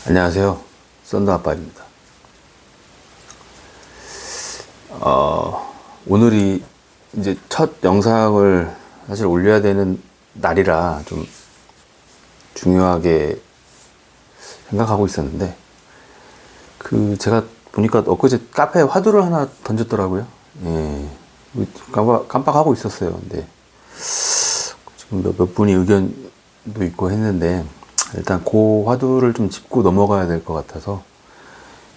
안녕하세요. 썬더 아빠입니다. 오늘이 이제 첫 영상을 사실 올려야 되는 날이라 좀 중요하게 생각하고 있었는데, 제가 보니까 엊그제 카페에 화두를 하나 던졌더라고요. 예. 깜빡하고 있었어요. 근데 지금 몇 분이 의견도 있고 했는데, 일단 그 화두를 좀 짚고 넘어가야 될 것 같아서,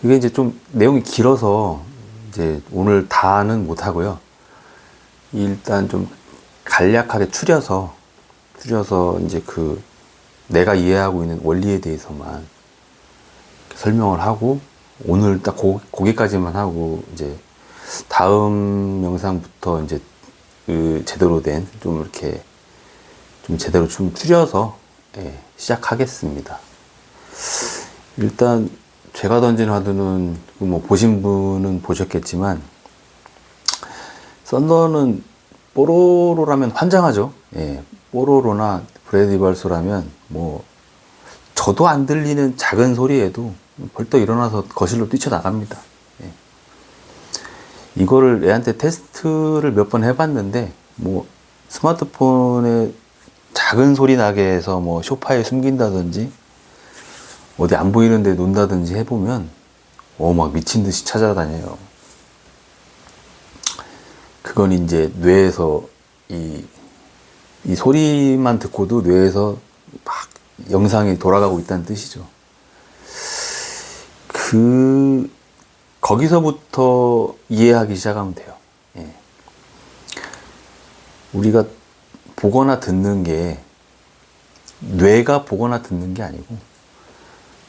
이게 이제 좀 내용이 길어서 이제 오늘 다는 못 하고요. 일단 좀 간략하게 추려서 이제 내가 이해하고 있는 원리에 대해서만 설명을 하고, 오늘 딱 거기까지만 하고, 이제 다음 영상부터 이제 제대로 된 좀 제대로 좀 추려서 시작하겠습니다. 일단 제가 던진 화두는 뭐 보신 분은 보셨겠지만, 썬더는 뽀로로라면 환장하죠. 뽀로로나 브래디발소라면 뭐 저도 안 들리는 작은 소리에도 벌떡 일어나서 거실로 뛰쳐나갑니다. 이거를 애한테 테스트를 몇 번 해봤는데, 뭐 스마트폰에 작은 소리 나게 해서 뭐 소파에 숨긴다든지 어디 안 보이는 데 논다든지 해보면 막 미친 듯이 찾아다녀요. 그건 이제 뇌에서 이 소리만 듣고도 뇌에서 막 영상이 돌아가고 있다는 뜻이죠. 거기서부터 이해하기 시작하면 돼요. 우리가 보거나 듣는 게, 뇌가 보거나 듣는 게 아니고,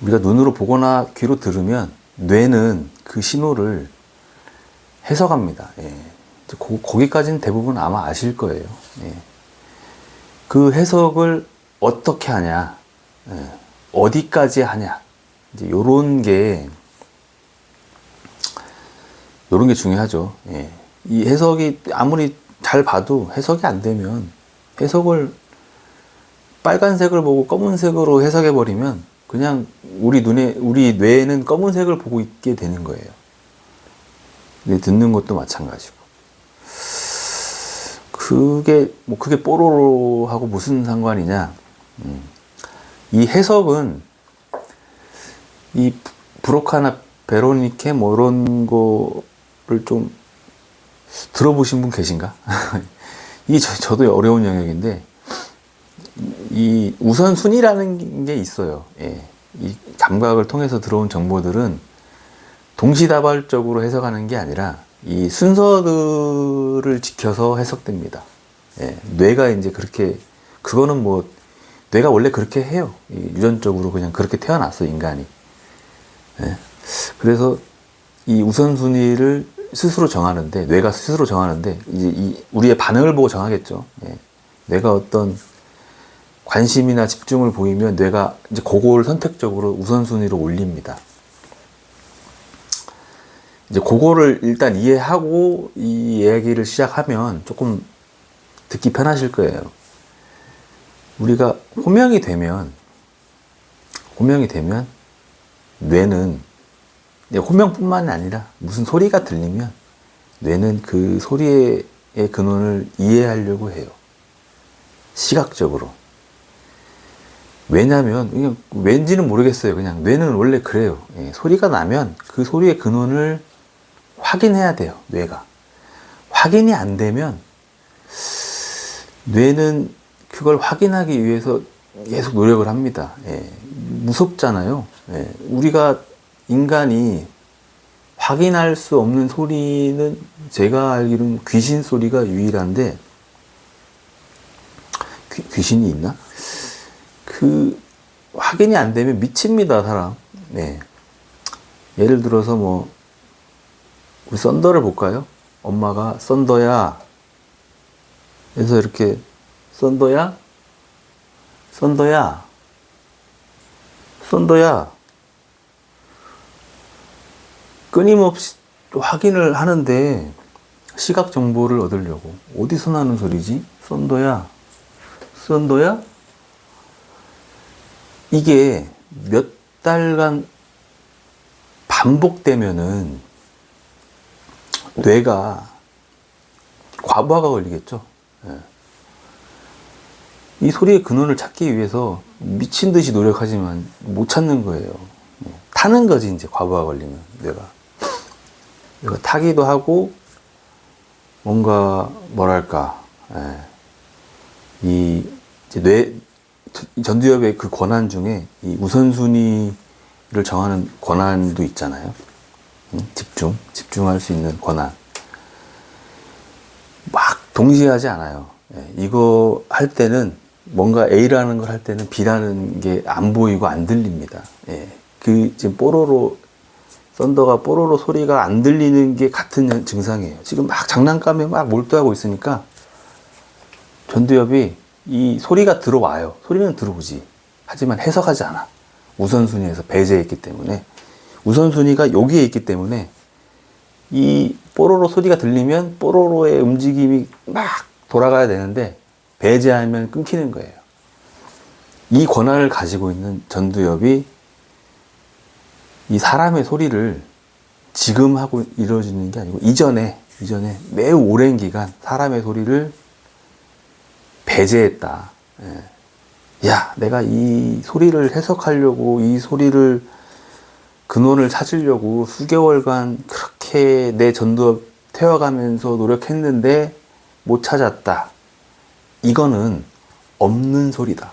우리가 눈으로 보거나 귀로 들으면 뇌는 그 신호를 해석합니다. 거기까지는 대부분 아마 아실 거예요. 그 해석을 어떻게 하냐, 어디까지 하냐, 이제 요런 게 중요하죠. 이 해석이 아무리 잘 봐도 해석이 안 되면, 해석을 빨간색을 보고 검은색으로 해석해 버리면 그냥 우리 뇌에는 검은색을 보고 있게 되는 거예요. 근데 듣는 것도 마찬가지고. 그게 뽀로로하고 무슨 상관이냐? 이 해석은 이 브로카나 베로니케 뭐 이런 거를 좀 들어보신 분 계신가? 이게 저도 어려운 영역인데, 이 우선순위라는 게 있어요. 이 감각을 통해서 들어온 정보들은 동시다발적으로 해석하는 게 아니라 이 순서들을 지켜서 해석됩니다. 뇌가 이제 그거는 뭐 뇌가 원래 그렇게 해요. 유전적으로 그냥 그렇게 태어났어, 인간이. 그래서 이 우선순위를 뇌가 스스로 정하는데, 이제 우리의 반응을 보고 정하겠죠. 뇌가 어떤 관심이나 집중을 보이면 뇌가 이제 그걸 선택적으로 우선순위로 올립니다. 이제 그거를 일단 이해하고 이 이야기를 시작하면 조금 듣기 편하실 거예요. 우리가 호명이 되면 뇌는, 호명뿐만 아니라 무슨 소리가 들리면 뇌는 그 소리의 근원을 이해하려고 해요. 시각적으로. 왜냐면, 그냥 왠지는 모르겠어요. 그냥 뇌는 원래 그래요. 소리가 나면 그 소리의 근원을 확인해야 돼요. 뇌가. 확인이 안 되면 뇌는 그걸 확인하기 위해서 계속 노력을 합니다. 무섭잖아요. 우리가 인간이 확인할 수 없는 소리는 제가 알기로는 귀신 소리가 유일한데, 귀신이 있나? 확인이 안 되면 미칩니다, 사람. 예를 들어서 뭐 우리 썬더를 볼까요? 엄마가 썬더야 해서 이렇게 썬더야 끊임없이 확인을 하는데, 시각 정보를 얻으려고. 어디서 나는 소리지? 썬더야? 이게 달간 반복되면은 뇌가 과부하가 걸리겠죠. 예. 이 소리의 근원을 찾기 위해서 미친 듯이 노력하지만 못 찾는 거예요. 예. 타는 거지, 이제 과부하 걸리면 뇌가 타기도 하고 뭔가 뭐랄까, 예. 이 이제 전두엽의 그 권한 중에 이 우선순위를 정하는 권한도 있잖아요. 집중할 수 있는 권한. 막 동시에 하지 않아요. 예, 이거 할 때는 뭔가 A라는 걸 할 때는 B라는 게 안 보이고 안 들립니다. 예, 지금 썬더가 뽀로로 소리가 안 들리는 게 같은 증상이에요. 지금 막 장난감에 막 몰두하고 있으니까 전두엽이 이 소리가 들어와요. 소리는 들어오지. 하지만 해석하지 않아. 우선순위에서 배제해 있기 때문에. 우선순위가 여기에 있기 때문에 이 뽀로로 소리가 들리면 뽀로로의 움직임이 막 돌아가야 되는데 배제하면 끊기는 거예요. 이 권한을 가지고 있는 전두엽이 이 사람의 소리를 지금 하고 이루어지는 게 아니고 이전에 매우 오랜 기간 사람의 소리를 배제했다. 예. 야, 내가 이 소리를 해석하려고 이 소리를 근원을 찾으려고 수개월간 그렇게 내 전두엽 태워가면서 노력했는데 못 찾았다. 이거는 없는 소리다.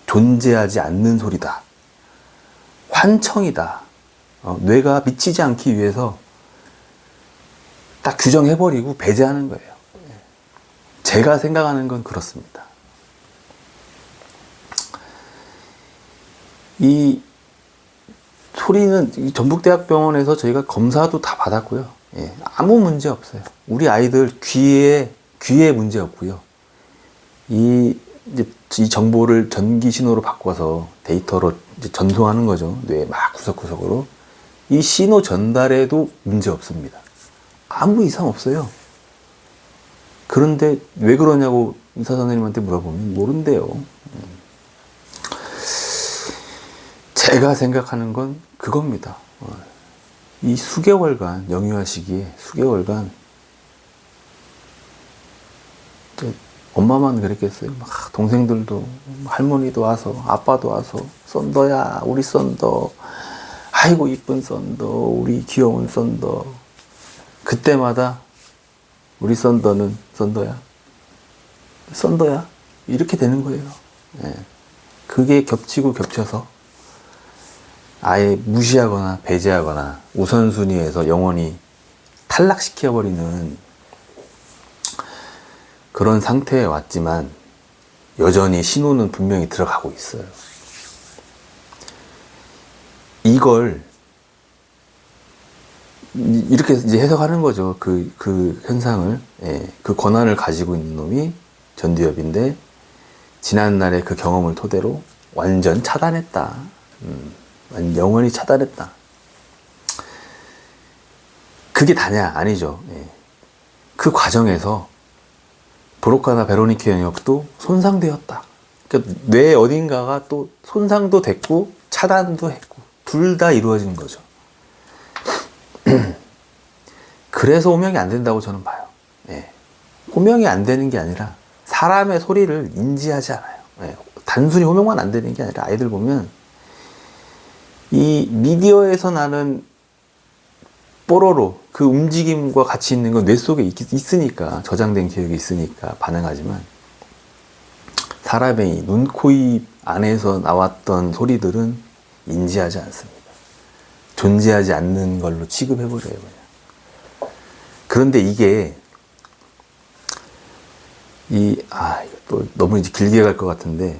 존재하지 않는 소리다. 환청이다. 뇌가 미치지 않기 위해서 딱 규정해버리고 배제하는 거예요. 제가 생각하는 건 그렇습니다. 이 소리는 전북대학병원에서 저희가 검사도 다 받았고요. 예, 아무 문제 없어요. 우리 아이들 귀에 문제 없고요. 이 정보를 전기 신호로 바꿔서 데이터로 이제 전송하는 거죠. 뇌에 막 구석구석으로. 이 신호 전달에도 문제 없습니다. 아무 이상 없어요. 그런데 왜 그러냐고 의사 선생님한테 물어보면 모른대요. 제가 생각하는 건 그겁니다. 이 수개월간, 영유아 시기에 수개월간 엄마만 그랬겠어요. 막 동생들도 할머니도 와서 아빠도 와서 썬더야 우리 썬더 아이고 이쁜 썬더 우리 귀여운 썬더 그때마다 우리 썬더는 썬더야 이렇게 되는 거예요. 예. 그게 겹치고 겹쳐서 아예 무시하거나 배제하거나 우선순위에서 영원히 탈락시켜버리는 그런 상태에 왔지만 여전히 신호는 분명히 들어가고 있어요. 이걸 이렇게 이제 해석하는 거죠. 그 현상을. 예, 그 권한을 가지고 있는 놈이 전두엽인데 지난날의 그 경험을 토대로 완전 차단했다. 영원히 차단했다. 그게 다냐? 아니죠. 예. 그 과정에서 브로카나 베로니케 영역도 손상되었다. 그러니까 뇌 어딘가가 또 손상도 됐고 차단도 했고 둘 다 이루어진 거죠. 그래서 호명이 안 된다고 저는 봐요. 예. 호명이 안 되는 게 아니라 사람의 소리를 인지하지 않아요. 예. 단순히 호명만 안 되는 게 아니라 아이들 보면 이 미디어에서 나는 뽀로로 그 움직임과 같이 있는 건 뇌 속에 있으니까 저장된 기억이 있으니까 반응하지만 사람의 눈, 코, 입 안에서 나왔던 소리들은 인지하지 않습니다. 존재하지 않는 걸로 취급해버려요. 그냥. 그런데 이게 이거 또 너무 이제 길게 갈 것 같은데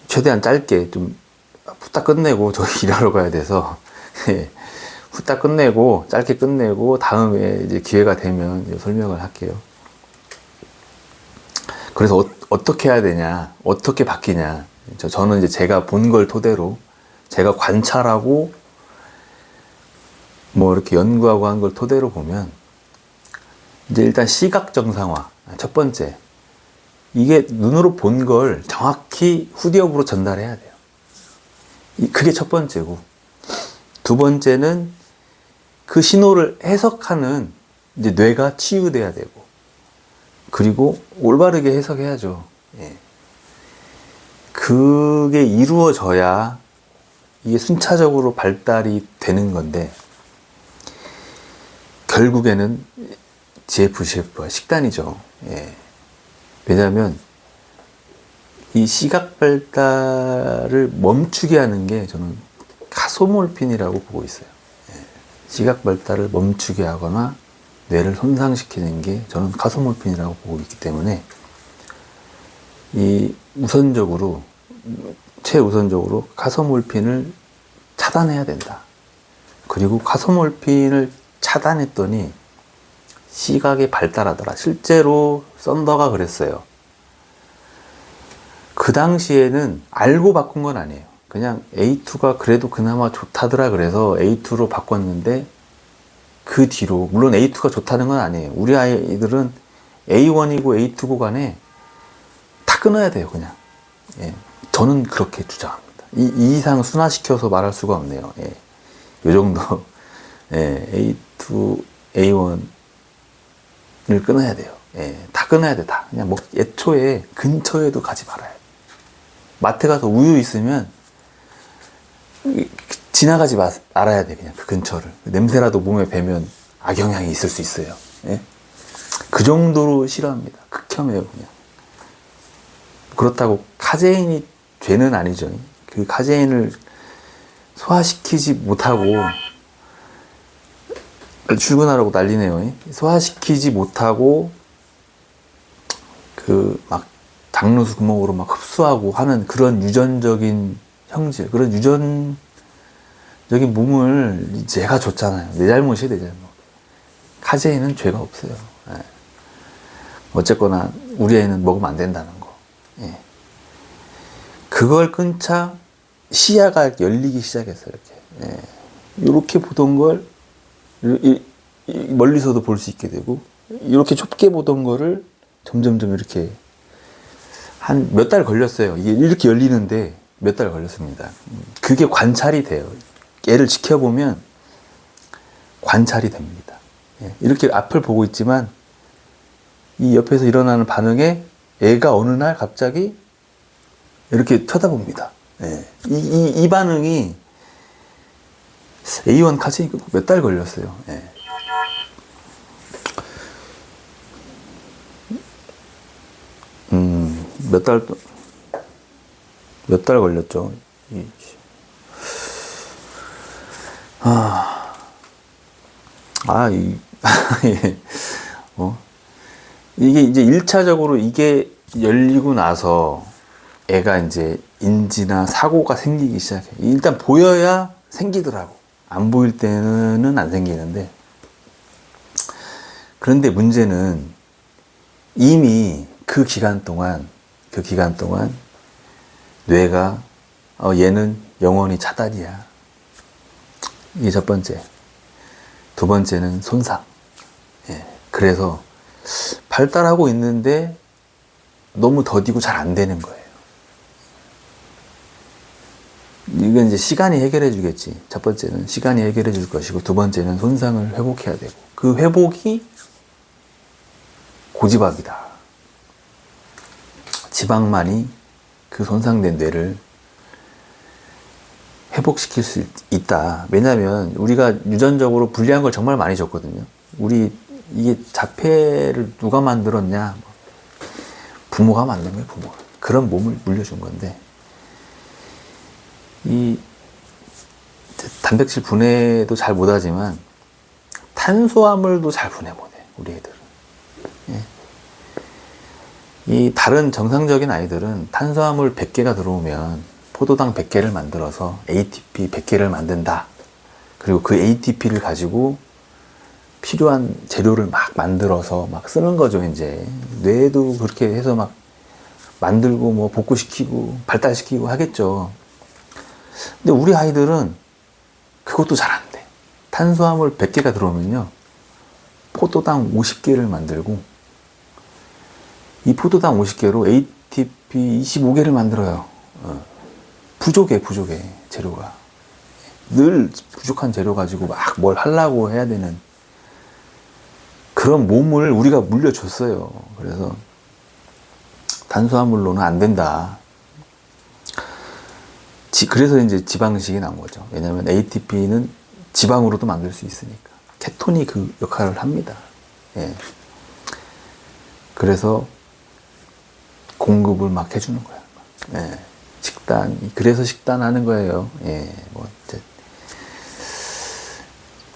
최대한 짧게 좀 후딱 끝내고 저 일하러 가야 돼서 후딱 끝내고 짧게 끝내고 다음에 이제 기회가 되면 이제 설명을 할게요. 그래서 어떻게 해야 되냐, 어떻게 바뀌냐. 저는 이제 제가 본 걸 토대로 제가 관찰하고 뭐 이렇게 연구하고 한 걸 토대로 보면 이제 일단 시각 정상화 첫 번째 이게 눈으로 본 걸 정확히 후디업으로 전달해야 돼요. 그게 첫 번째고, 두 번째는 그 신호를 해석하는 이제 뇌가 치유돼야 되고, 그리고 올바르게 해석해야죠. 예. 그게 이루어져야 이게 순차적으로 발달이 되는 건데, 결국에는 GFCF와 식단이죠. 예. 왜냐하면 이 시각 발달을 멈추게 하는 게 저는 가소몰핀이라고 보고 있어요. 예. 시각 발달을 멈추게 하거나 뇌를 손상시키는 게 저는 가소몰핀이라고 보고 있기 때문에 이 최우선적으로 가소몰핀을 차단해야 된다. 그리고 가소몰핀을 차단했더니 시각이 발달하더라. 실제로 썬더가 그랬어요. 그 당시에는 알고 바꾼 건 아니에요. 그냥 A2가 그래도 그나마 좋다더라 그래서 A2로 바꿨는데, 그 뒤로 물론 A2가 좋다는 건 아니에요. 우리 아이들은 A1이고 A2고 간에 다 끊어야 돼요. 그냥. 예. 저는 그렇게 주장합니다. 이 이상 순화시켜서 말할 수가 없네요. 예. 요 정도. 예. A2, A1을 끊어야 돼요. 예. 다 끊어야 돼. 다. 그냥 애초에 근처에도 가지 말아야 돼. 마트 가서 우유 있으면 지나가지 말아야 돼. 그냥 그 근처를. 냄새라도 몸에 배면 악영향이 있을 수 있어요. 예? 그 정도로 싫어합니다. 극혐해요. 그냥. 그렇다고 카제인이 죄는 아니죠. 그 카제인을 소화시키지 못하고, 출근하라고 난리네요. 소화시키지 못하고 그 막 장루수 구멍으로 막 흡수하고 하는 그런 유전적인 형질, 그런 유전적인 몸을 제가 줬잖아요. 내 잘못이에요, 내 잘못. 카제인은 죄가 없어요. 예. 어쨌거나 우리 애는 먹으면 안 된다는 거. 예. 그걸 끊자 시야가 열리기 시작했어요. 이렇게. 예. 이렇게 보던 걸 멀리서도 볼 수 있게 되고, 이렇게 좁게 보던 거를 점점점 이렇게 한 몇 달 걸렸어요. 이게 이렇게 열리는데 몇 달 걸렸습니다. 그게 관찰이 돼요. 애를 지켜보면 관찰이 됩니다. 예. 이렇게 앞을 보고 있지만 이 옆에서 일어나는 반응에 애가 어느 날 갑자기 이렇게 쳐다봅니다. 예. 이 반응이 A1 카제인 끊고 몇 달 걸렸어요. 예. 몇 달 걸렸죠. 예. 이게 이제 1차적으로 이게 열리고 나서 애가 이제 인지나 사고가 생기기 시작해요. 일단 보여야 생기더라고. 안 보일 때는 안 생기는데, 그런데 문제는 이미 그 기간 동안 뇌가 얘는 영원히 차단이야. 이게 첫 번째. 두 번째는 손상. 예. 그래서 발달하고 있는데 너무 더디고 잘 안 되는 거예요. 이건 이제 시간이 해결해 주겠지. 첫 번째는 시간이 해결해 줄 것이고, 두 번째는 손상을 회복해야 되고, 그 회복이 고지밥이다. 지방만이 그 손상된 뇌를 회복시킬 수 있다. 왜냐하면 우리가 유전적으로 불리한 걸 정말 많이 줬거든요. 이게 자폐를 누가 만들었냐? 부모가 만든 거예요, 부모가. 그런 몸을 물려준 건데, 이 단백질 분해도 잘 못하지만 탄수화물도 잘 분해 못해, 우리 애들은. 예. 이 다른 정상적인 아이들은 탄수화물 100개가 들어오면 포도당 100개를 만들어서 ATP 100개를 만든다. 그리고 그 ATP를 가지고 필요한 재료를 막 만들어서 막 쓰는 거죠, 이제. 뇌도 그렇게 해서 막 만들고 뭐 복구시키고 발달시키고 하겠죠. 근데 우리 아이들은 그것도 잘 안 돼. 탄수화물 100개가 들어오면요, 포도당 50개를 만들고, 이 포도당 50개로 ATP 25개를 만들어요. 부족해. 재료가. 늘 부족한 재료 가지고 막 뭘 하려고 해야 되는 그런 몸을 우리가 물려줬어요. 그래서 탄수화물로는 안 된다. 그래서 이제 지방식이 나온 거죠. 왜냐하면 ATP는 지방으로도 만들 수 있으니까. 케톤이 그 역할을 합니다. 예. 그래서 공급을 막 해주는 거야. 예. 그래서 식단 하는 거예요. 예. 뭐, 이제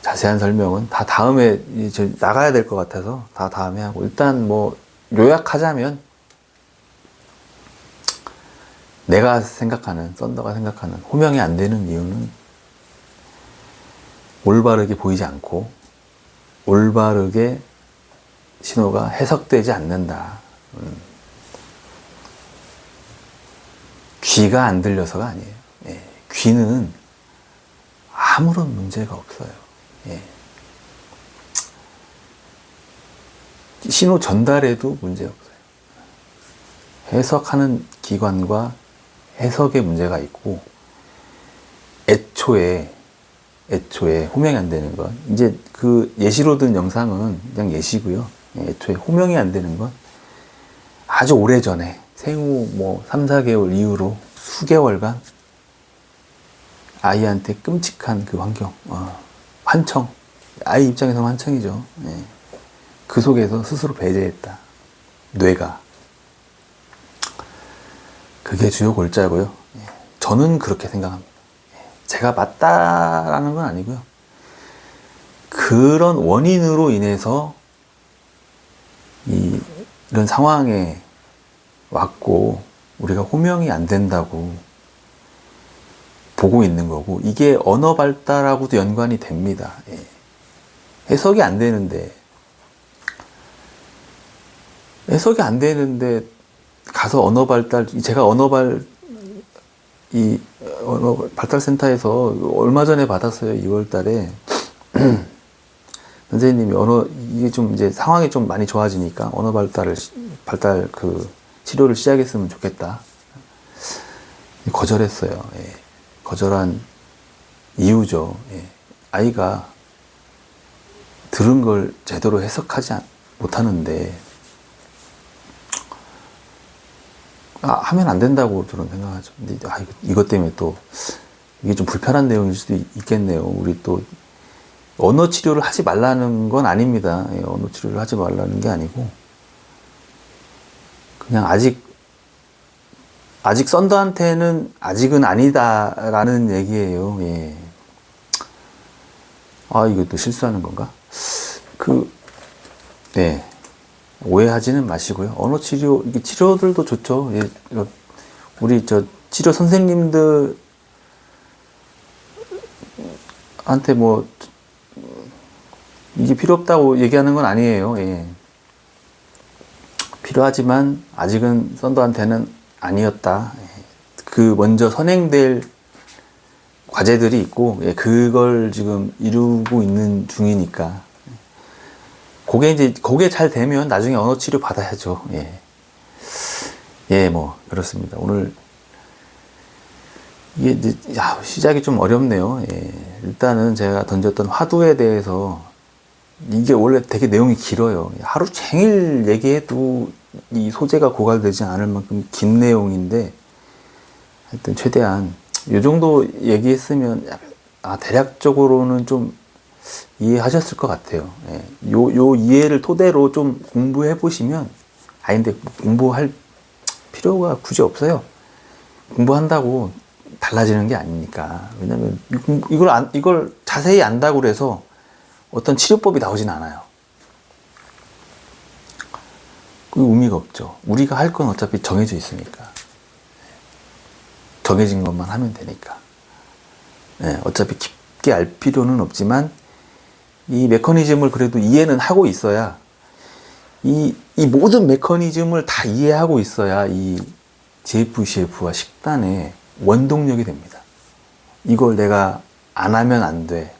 자세한 설명은 다 다음에 이제 나가야 될 것 같아서 다 다음에 하고, 일단 뭐, 요약하자면, 내가 생각하는, 썬더가 생각하는 호명이 안 되는 이유는 올바르게 보이지 않고, 올바르게 신호가 해석되지 않는다. 귀가 안 들려서가 아니에요. 예. 귀는 아무런 문제가 없어요. 예. 신호 전달에도 문제 없어요. 해석하는 기관과 해석에 문제가 있고, 애초에 호명이 안 되는 건, 이제 그 예시로 든 영상은 그냥 예시고요. 애초에 호명이 안 되는 건 아주 오래 전에, 생후 뭐 3, 4개월 이후로 수개월간 아이한테 끔찍한 그 환경, 환청, 아이 입장에서는 환청이죠. 예. 그 속에서 스스로 배제했다. 뇌가. 그게 주요 골자고요. 예. 저는 그렇게 생각합니다. 예. 제가 맞다라는 건 아니고요. 그런 원인으로 인해서 이런 상황에 왔고, 우리가 호명이 안 된다고 보고 있는 거고, 이게 언어 발달하고도 연관이 됩니다. 예. 해석이 안 되는데 가서 제가 언어 발달센터에서 얼마 전에 받았어요. 2월 달에. 선생님이 이게 좀 이제 상황이 좀 많이 좋아지니까 언어 발달 치료를 시작했으면 좋겠다. 거절했어요. 예. 거절한 이유죠. 예. 아이가 들은 걸 제대로 해석하지 못하는데, 하면 안 된다고 저는 생각하죠. 근데 이것 때문에 또 이게 좀 불편한 내용일 수도 있겠네요. 우리 또 언어 치료를 하지 말라는 건 아닙니다. 예, 언어 치료를 하지 말라는 게 아니고, 그냥 아직 썬더한테는 아직은 아니다라는 얘기예요. 예. 이것도 실수하는 건가? 네. 오해하지는 마시고요. 언어 치료, 이게 치료들도 좋죠. 예. 우리 치료 선생님들한테 뭐, 이게 필요 없다고 얘기하는 건 아니에요. 예. 필요하지만 아직은 썬더한테는 아니었다. 먼저 선행될 과제들이 있고, 예, 그걸 지금 이루고 있는 중이니까. 그게 잘 되면 나중에 언어 치료 받아야죠. 예. 예, 뭐, 그렇습니다. 오늘, 이게 이제, 시작이 좀 어렵네요. 예. 일단은 제가 던졌던 화두에 대해서, 이게 원래 되게 내용이 길어요. 하루 종일 얘기해도 이 소재가 고갈되지 않을 만큼 긴 내용인데, 하여튼 최대한 이 정도 얘기했으면 대략적으로는 좀 이해하셨을 것 같아요. 예. 요 이해를 토대로 좀 공부해 보시면, 근데 공부할 필요가 굳이 없어요. 공부한다고 달라지는 게 아니니까. 왜냐면 이걸 자세히 안다고 그래서 어떤 치료법이 나오진 않아요. 그 의미가 없죠. 우리가 할 건 어차피 정해져 있으니까. 정해진 것만 하면 되니까. 네, 어차피 깊게 알 필요는 없지만, 이 메커니즘을 그래도 이해는 하고 있어야, 이 모든 메커니즘을 다 이해하고 있어야 이 JFCF와 식단의 원동력이 됩니다. 이걸 내가 안 하면 안 돼.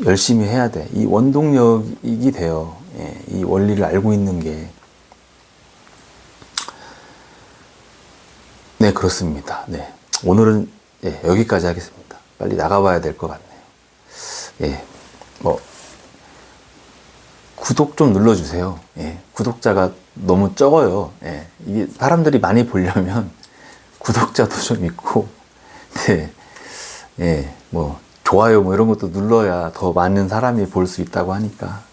열심히 해야 돼. 이 원동력이 돼요. 예, 이 원리를 알고 있는 게. 네, 그렇습니다. 네. 오늘은 예, 여기까지 하겠습니다. 빨리 나가봐야 될 것 같네요. 예, 뭐 구독 좀 눌러주세요. 예, 구독자가 너무 적어요. 예, 이게 사람들이 많이 보려면 구독자도 좀 있고, 네, 예, 뭐 좋아요 뭐 이런 것도 눌러야 더 많은 사람이 볼 수 있다고 하니까.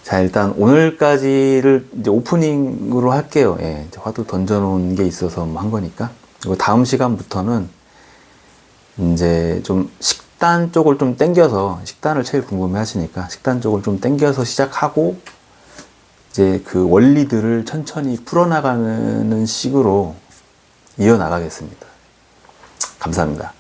자, 일단 오늘까지를 이제 오프닝으로 할게요. 예, 이제 화두 던져놓은 게 있어서 뭐 한 거니까. 그리고 다음 시간부터는 이제 좀 식단 쪽을 좀 땡겨서, 식단을 제일 궁금해 하시니까 식단 쪽을 좀 땡겨서 시작하고, 이제 그 원리들을 천천히 풀어나가는 식으로 이어나가겠습니다. 감사합니다.